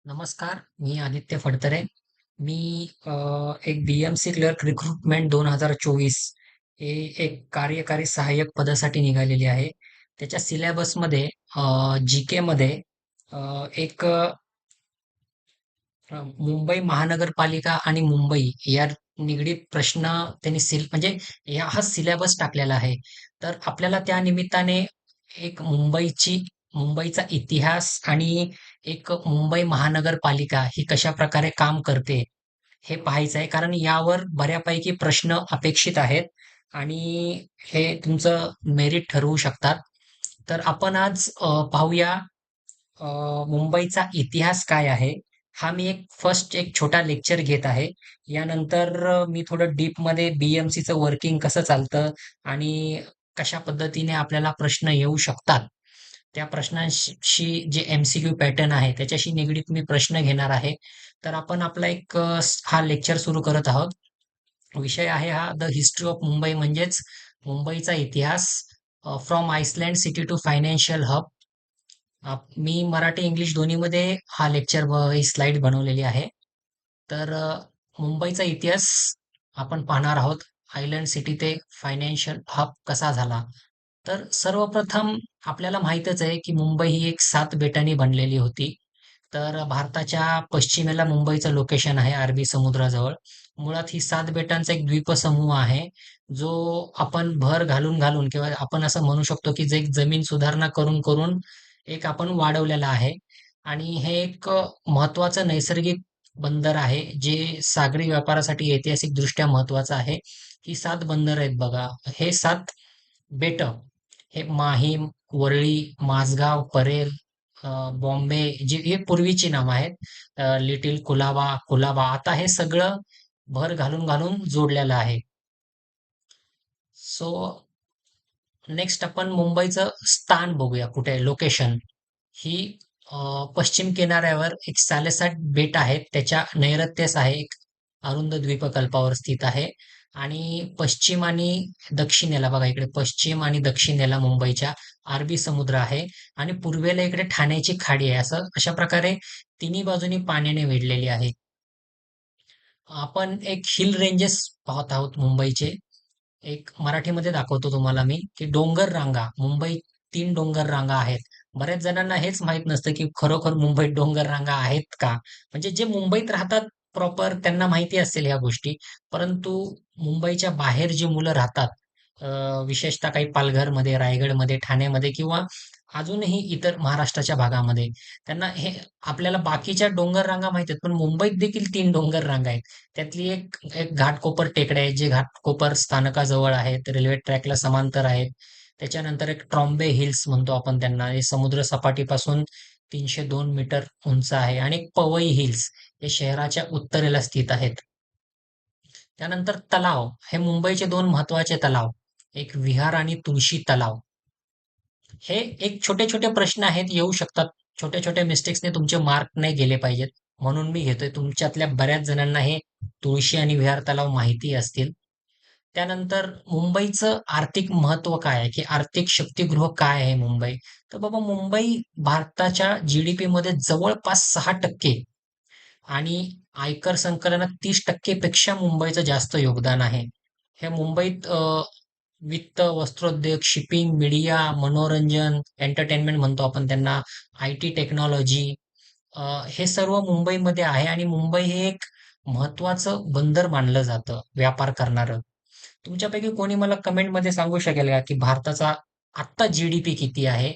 नमस्कार, मी आदित्य फडतरे. मी एक BMC clerk recruitment 2024 हे एक कार्यकारी सहाय्यक पदासाठी निघालेली आहे. त्याच्या सिलेबसमध्ये GK मध्ये एक मुंबई महानगरपालिका आणि मुंबई या निगडीत प्रश्न त्यांनी म्हणजे हा सिलेबस टाकलेला आहे. तर आपल्याला त्या निमित्ताने एक मुंबईचा इतिहास आणि एक मुंबई महानगरपालिका ही कशा प्रकारे काम करते हे पाहायचं आहे. कारण यावर बऱ्यापैकी प्रश्न अपेक्षित आहेत आणि हे तुमचं मेरिट ठरवू शकतात. तर आपण आज पाहूया मुंबईचा इतिहास काय आहे? हा मी एक छोटा लेक्चर घेत आहे. यानंतर मी थोडं डीपमध्ये BMCचं वर्किंग कसं चालतं आणि कशा पद्धतीने आपल्याला प्रश्न येऊ शकतात. त्या प्रश्नांशी जे MCQ पॅटर्न आहे त्याच्याशी निगडीत मी प्रश्न घेणार आहे. तर आपण आपला हा लेक्चर सुरू करत आहोत. विषय आहे हा द हिस्ट्री ऑफ मुंबई म्हणजेच मुंबईचा इतिहास from island city to financial hub. मी मराठी इंग्लिश दोन्हीमध्ये हा लेक्चर ही स्लाइड बनवलेली आहे. तर मुंबईचा इतिहास आपण पाहणार आहोत. आयलंड सिटी ते फायनान्शियल हब कसा झाला. तर सर्वप्रथम आपल्याला माहीतच आहे की मुंबई ही एक 7 बेटांनी बनलेली होती. तर भारताच्या पश्चिमेला मुंबईचं लोकेशन आहे अरबी समुद्राजवळ. मुळात ही 7 बेटांचा एक द्वीपसमूह आहे, जो आपण भर घालून घालून किंवा आपण असं म्हणू शकतो की जे एक जमीन सुधारणा करून करून एक आपण वाढवलेला आहे. आणि हे एक महत्वाचं नैसर्गिक बंदर आहे, जे सागरी व्यापारासाठी ऐतिहासिकदृष्ट्या महत्वाचं आहे. ही 7 बंदर आहेत बघा. हे 7 बेटं हे माहीम, वरळी, माझगाव, परेल, बॉम्बे जी हे पूर्वीची नावं आहेत. लिटिल कुलाबा, कुलाबा आता हे सगळं भर घालून घालून जोडलेलं आहे. सो नेक्स्ट आपण मुंबईचं स्थान बघूया कुठे लोकेशन. ही पश्चिम किनाऱ्यावर एक सालेसात बेट आहेत. त्याच्या नैऋत्येस आहे एक अरुंद द्वीपकल्पावर स्थित आहे. आणि पश्चिम आणि दक्षिणेला बघा इकडे पश्चिम आणि दक्षिणेला मुंबईच्या अरबी समुद्र आहे आणि पूर्वेला इकडे ठाण्याची खाडी आहे. अशा प्रकारे तिन्ही बाजूनी पाण्याने वेढलेली आहे. आपण एक हिल रेंजेस पाहत आहोत मुंबईचे. एक मराठीमध्ये दाखवतो तुम्हाला मी की डोंगर रांगा मुंबईत 3 डोंगर रांगा आहेत. बऱ्याच जणांना हेच माहित नसतं की खरोखर मुंबईत डोंगर रांगा आहेत का? म्हणजे जे मुंबईत राहतात प्रॉपर त्यांना माहिती असेल ह्या गोष्टी. परंतु मुंबईच्या बाहेर जी मुलं राहतात, विशेषतः काही पालघरमध्ये, रायगडमध्ये, ठाण्यामध्ये किंवा अजूनही इतर महाराष्ट्राच्या भागामध्ये, त्यांना हे आपल्याला बाकीच्या डोंगर रांगा माहिती आहेत, पण मुंबईत देखील 3 डोंगर रांगा आहेत. त्यातली एक एक घाटकोपर टेकड्या आहेत, जे घाटकोपर स्थानकाजवळ आहेत, रेल्वे ट्रॅकला समांतर आहेत. त्याच्यानंतर एक ट्रॉम्बे हिल्स म्हणतो आपण त्यांना, हे समुद्र सपाटीपासून 302 मीटर उंच आहे. आणि एक पवई हिल्स हे शहराच्या उत्तरेला स्थित आहेत. त्यानंतर तलाव हे मुंबईचे 2 महत्वाचे तलाव, एक विहार आणि तुळशी तलाव. हे एक छोटे छोटे प्रश्न आहेत, येऊ शकतात. छोट्या छोट्या मिस्टेक्सने तुमचे मार्क नाही गेले पाहिजेत म्हणून मी घेतोय. तुमच्यातल्या बऱ्याच जणांना हे तुळशी आणि विहार तलाव माहिती असतील. त्यानंतर मुंबईचं आर्थिक महत्व काय आहे की आर्थिक शक्तिगृह काय आहे मुंबई. तर बाबा मुंबई भारताच्या GDP मध्ये जवळपास 6% आणि आयकर संकलनात 30% पेक्षा मुंबईचं जास्त योगदान आहे. हे मुंबईत वित्त, वस्त्रोद्योग, शिपिंग, मीडिया, मनोरंजन, एंटरटेनमेंट म्हणतो आपण त्यांना, IT टेक्नॉलॉजी, हे सर्व मुंबईमध्ये आहे. आणि मुंबई हे एक महत्वाचं बंदर मानलं जातं व्यापार करणारं. तुमच्यापैकी कोणी मला कमेंटमध्ये सांगू शकेल का की भारताचा आत्ता GDP किती आहे?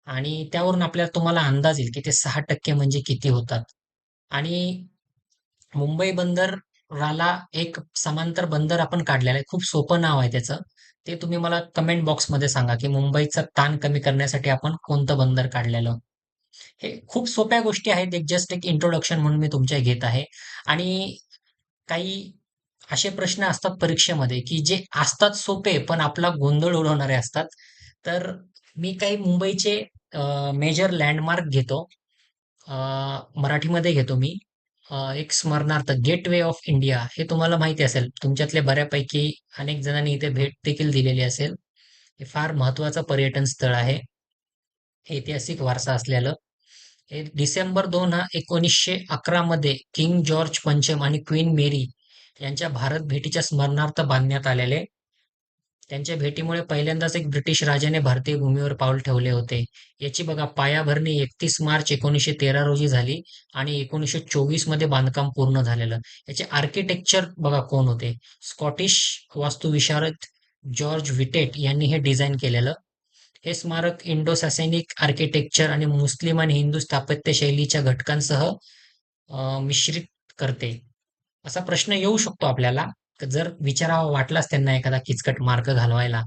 आणि त्यावरून तुम्हाला अंदाज येईल की ते 6% म्हणजे किती होतात. आणि मुंबई बंदराला एक समांतर बंदर आपण काढलेलं आहे. खूप सोपं नाव आहे त्याचं. ते तुम्ही मला कमेंट बॉक्समध्ये सांगा की मुंबईचा ताण कमी करण्यासाठी आपण कोणतं बंदर काढलेलं. हे खूप सोप्या गोष्टी आहेत. जस्ट एक इंट्रोडक्शन म्हणून मी तुमच्या घेत आहे. आणि काही असे प्रश्न असतात परीक्षेमध्ये की जे असतात सोपे पण आपला गोंधळ उडवणारे असतात. तर मी काही मुंबईचे मेजर लँडमार्क घेतो. अ, मराठीमध्ये घेतो मी. एक स्मरणार्थ गेटवे ऑफ इंडिया हे तुम्हाला माहिती असेल. तुमच्यातले बऱ्यापैकी अनेक जणांनी इथे भेट देखील दिलेली असेल. हे फार महत्वाचं पर्यटन स्थळ आहे. ऐतिहासिक वारसा असलेलं. हे डिसेंबर 1911 मध्ये किंग जॉर्ज पंचम आणि क्वीन मेरी यांच्या भारत भेटीच्या स्मरणार्थ बांधण्यात आलेले. त्यांच्या भेटीमुळे पहिल्यांदाच एक ब्रिटिश राजाने भारतीय भूमीवर पाऊल ठेवले होते. याची बघा पायाभरणी 31 मार्च 1913 रोजी झाली आणि 1924 मध्ये बांधकाम पूर्ण झालेलं. याचे आर्किटेक्चर बघा कोण होते. स्कॉटिश वास्तुविशारद जॉर्ज विटेट यांनी हे डिझाईन केलेलं. हे स्मारक इंडो सॅसेनिक आर्किटेक्चर आणि मुस्लिम आणि हिंदू स्थापत्य शैलीच्या घटकांसह मिश्रित करते. असा प्रश्न येऊ शकतो आपल्याला, जर विचारावा वाटलाच त्यांना एखादा किचकट मार्ग घालवायला.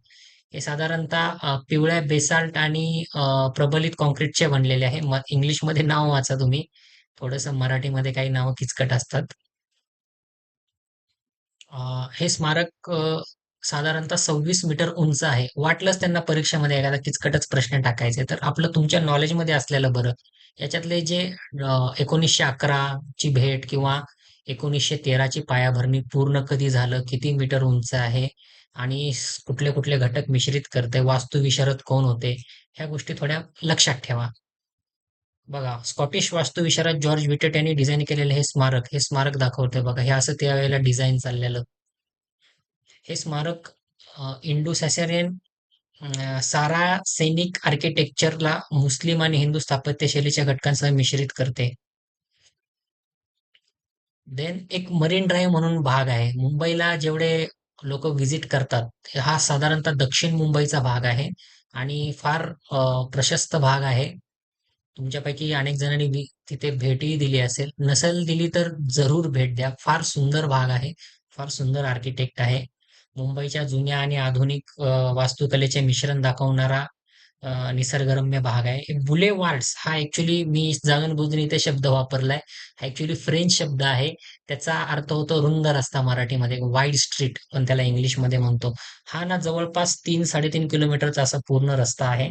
हे साधारणतः पिवळ्या बेसाल्ट आणि प्रबलित कॉन्क्रीटचे बनलेले आहे. इंग्लिशमध्ये नाव वाचा तुम्ही. थोडंसं मराठीमध्ये काही नावं किचकट असतात. हे स्मारक साधारणतः 26 मीटर उंच आहे. वाटलंच त्यांना परीक्षेमध्ये एखादा किचकटच प्रश्न टाकायचे तर आपलं तुमच्या नॉलेजमध्ये असलेलं बरं. याच्यातले जे 1911 ची भेट किंवा 1913 ची पायाभरणी पूर्ण कधी झालं, किती मीटर उंच आहे आणि कुठले कुठले घटक मिश्रित करते, वास्तुविशारद कोण होते, ह्या गोष्टी थोड्या लक्षात ठेवा. बघा, स्कॉटिश वास्तुविशारद जॉर्ज विटेट यांनी डिझाईन केलेलं हे स्मारक दाखवतंय बघा. हे असं त्यावेळेला डिझाईन चाललेलं. हे स्मारक इंडो सॅसेनियन सारा सैनिक आर्किटेक्चरला मुस्लिम आणि हिंदू स्थापत्य शैलीच्या घटकांसह मिश्रित करते. देन एक मरीन ड्राईव्ह म्हणून भाग आहे. मुंबईला जेवढे लोक व्हिजिट करतात, हा साधारणतः दक्षिण मुंबईचा भाग आहे आणि फार प्रशस्त भाग आहे. तुमच्यापैकी अनेक जणांनी तिथे भेटही दिली असेल. नसेल दिली तर जरूर भेट द्या. फार सुंदर भाग आहे. फार सुंदर आर्किटेक्ट आहे. मुंबईच्या जुन्या आणि आधुनिक वास्तुकलेचे मिश्रण दाखवणारा निसर्गरम्य भाग आहे. बुलेवार्ड्स हा ऍक्च्युली मी जाणून बुजून इथे शब्द वापरलाय. हा ऍक्च्युली फ्रेंच शब्द आहे. त्याचा अर्थ होतो रुंद रस्ता मराठीमध्ये. वाईड स्ट्रीट पण त्याला इंग्लिशमध्ये म्हणतो. हा ना जवळपास 3-3.5 किलोमीटरचा असा पूर्ण रस्ता आहे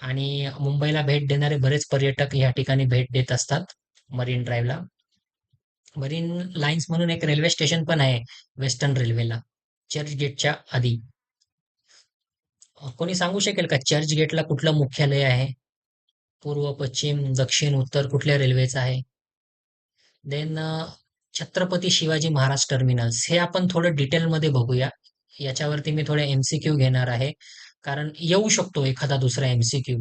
आणि मुंबईला भेट देणारे बरेच पर्यटक या ठिकाणी भेट देत असतात मरीन ड्राईव्हला. मरीन लाईन्स म्हणून एक रेल्वे स्टेशन पण आहे वेस्टर्न रेल्वेला, चर्चगेटच्या आधी. कोणी सांगू शकेल का चर्चगेटला कुठलं मुख्यालय आहे? पूर्व, पश्चिम, दक्षिण, उत्तर कुठल्या रेल्वेचं आहे? देन छत्रपती शिवाजी महाराज टर्मिनल्स हे आपण थोडं डिटेलमध्ये बघूया. याच्यावरती मी थोडे एमसीक्यू घेणार आहे, कारण येऊ शकतो एखादा दुसरा एमसीक्यू.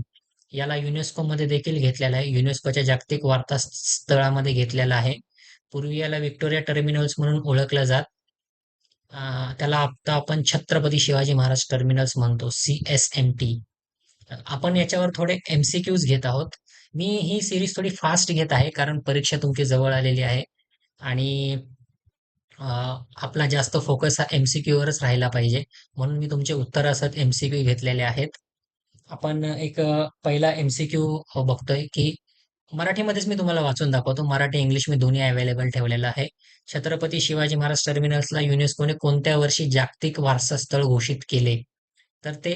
याला युनेस्को मध्ये देखील घेतलेला आहे. युनेस्कोच्या जागतिक वारसा स्थळामध्ये घेतलेला आहे. पूर्वी याला व्हिक्टोरिया टर्मिनल्स म्हणून ओळखलं जात. त्याला आता आपण छत्रपती शिवाजी महाराज टर्मिनल्स म्हणतो, CSMT. आपण याच्यावर थोडे एमसीक्यूज घेत आहोत. मी ही सिरीज थोडी फास्ट घेत आहे कारण परीक्षा तुमची जवळ आलेली आहे आणि आपला जास्त फोकस हा एमसीक्यू वरच राहिला पाहिजे, म्हणून मी तुमचे उत्तर असत एमसीक्यू घेतलेले आहेत. आपण एक पहिला एमसीक्यू बघतोय की मराठीमध्येच मी तुम्हाला वाचून दाखवतो. मराठी इंग्लिश मी दोन्ही अवेलेबल ठेवलेलं आहे. छत्रपती शिवाजी महाराज टर्मिनल्सला युनेस्कोने कोणत्या वर्षी जागतिक वारसा स्थळ घोषित केले? तर ते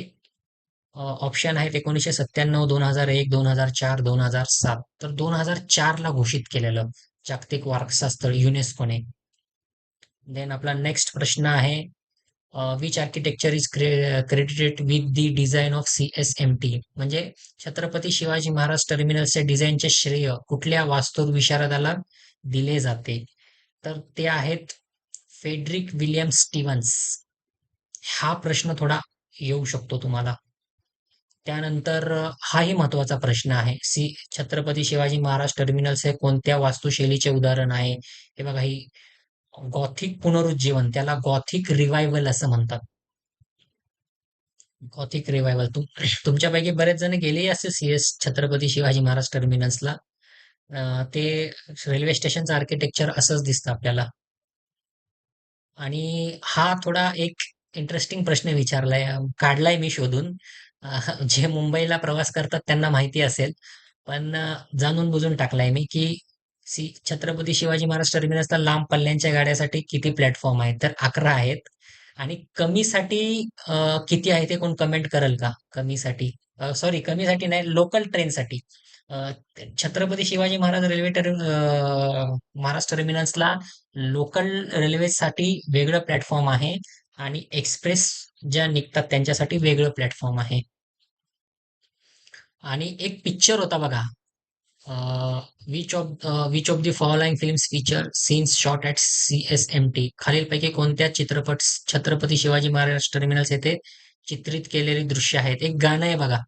ऑप्शन आहेत 1997, 2001, 2004, 2007. तर 2004 ला घोषित केलेलं जागतिक वारसा स्थळ युनेस्कोने. देन आपला नेक्स्ट प्रश्न आहे, which architecture is credited with the design of CSMT? म्हणजे छत्रपती शिवाजी महाराज टर्मिनल्सच्या डिझाईनचे श्रेय कुठल्या वास्तुविशारदाला दिले जाते? तर ते आहेत फेडरिक विलियम स्टीव्हन्स. हा प्रश्न थोडा येऊ शकतो तुम्हाला. त्यानंतर हाही महत्वाचा प्रश्न आहे. छत्रपती शिवाजी महाराज टर्मिनल्स हे कोणत्या वास्तुशैलीचे उदाहरण आहे? हे बघा, ही गॉथिक पुनरुज्जीवन, त्याला गॉथिक रिवायवल असं म्हणतात. Gothic revival. तुमच्यापैकी बरेच जण गेलेही असतील छत्रपती शिवाजी महाराज टर्मिनल्सला. ते रेल्वे स्टेशनचं आर्किटेक्चर असंच दिसतं आपल्याला. आणि हा थोडा एक इंटरेस्टिंग प्रश्न विचारलाय, काढलाय मी शोधून. जे मुंबईला प्रवास करतात त्यांना माहिती असेल, पण जाणून बुजून टाकलाय मी की छत्रपती शिवाजी महाराज टर्मिनसला लांब पल्ल्यांच्या गाड्यासाठी किती प्लॅटफॉर्म आहेत? तर 11 आहेत. आणि कमीसाठी किती आहे ते कोण कमेंट करेल का? कमीसाठी, सॉरी कमीसाठी नाही, लोकल ट्रेनसाठी. अ, छत्रपती शिवाजी महाराज महाराज टर्मिनसला लोकल रेल्वेसाठी वेगळं प्लॅटफॉर्म आहे आणि एक्सप्रेस ज्या निघतात त्यांच्यासाठी वेगळं प्लॅटफॉर्म आहे. आणि एक पिक्चर होता बघा, which of the following films feature scenes shot at CSMT? खालीलपैकी कोणत्या चित्रपट छत्रपती शिवाजी महाराज टर्मिनल्स येथे चित्रित केलेली दृश्य आहेत? एक गाणं आहे बघा,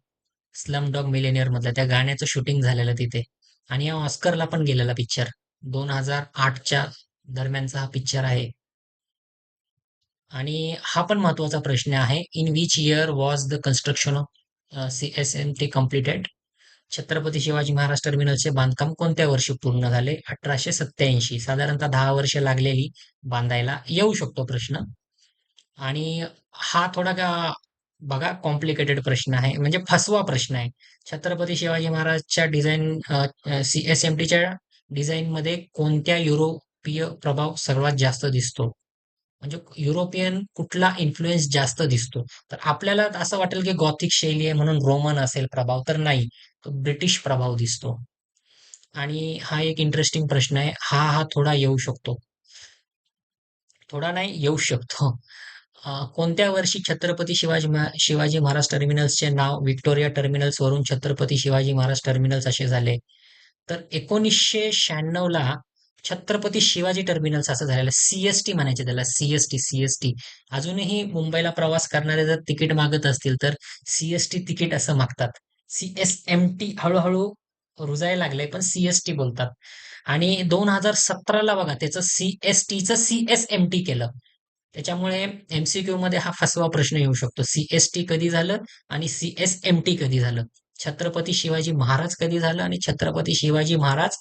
स्लम डॉग मिलेनियर मधलं, त्या गाण्याचं शूटिंग झालेलं तिथे. आणि या ऑस्करला पण गेलेला पिक्चर, 2008च्या दरम्यानचा हा पिक्चर आहे. आणि हा पण महत्वाचा प्रश्न आहे, in which year was the construction of CSMT completed? Chhatrapati Shivaji Maharaj टर्मिनलचे बांधकाम कोणत्या वर्षी पूर्ण झाले? 1887. साधारणतः 10 वर्ष लागलेली बांधायला, येऊ शकतो प्रश्न. आणि हा थोडा का बघा कॉम्प्लिकेटेड प्रश्न आहे, म्हणजे फसवा प्रश्न आहे. छत्रपती शिवाजी महाराजच्या CSMTच्या डिझाईन मध्ये कोणत्या युरोपीय प्रभाव सर्वात जास्त दिसतो? म्हणजे युरोपियन कुठला इन्फ्लुएन्स जास्त दिसतो? तर आपल्याला असं वाटेल की गॉथिक शैली आहे म्हणून रोमन असेल प्रभाव, तर नाही, तो ब्रिटिश प्रभाव दिसतो. आणि हा एक इंटरेस्टिंग प्रश्न आहे, हा थोडा येऊ शकतो, थोडा नाही येऊ शकतो. कोणत्या वर्षी छत्रपती शिवाजी महाराज टर्मिनल्सचे नाव व्हिक्टोरिया टर्मिनल्स वरून छत्रपती शिवाजी महाराज टर्मिनल्स असे झाले? तर 1996ला छत्रपती शिवाजी टर्मिनल्स असं झालेलं. CST म्हणायचे त्याला, CST. अजूनही मुंबईला प्रवास करणारे जर तिकीट मागत असतील तर CST तिकीट असं मागतात. CSMT हळूहळू रुजायला लागलंय, पण CST बोलतात. आणि 2017ला बघा त्याचं CSTचं CSMT केलं. त्याच्यामुळे MCQ मध्ये हा फसवा प्रश्न येऊ शकतो. CST कधी झालं आणि CSMT कधी झालं? छत्रपती शिवाजी महाराज कधी झालं आणि छत्रपती शिवाजी महाराज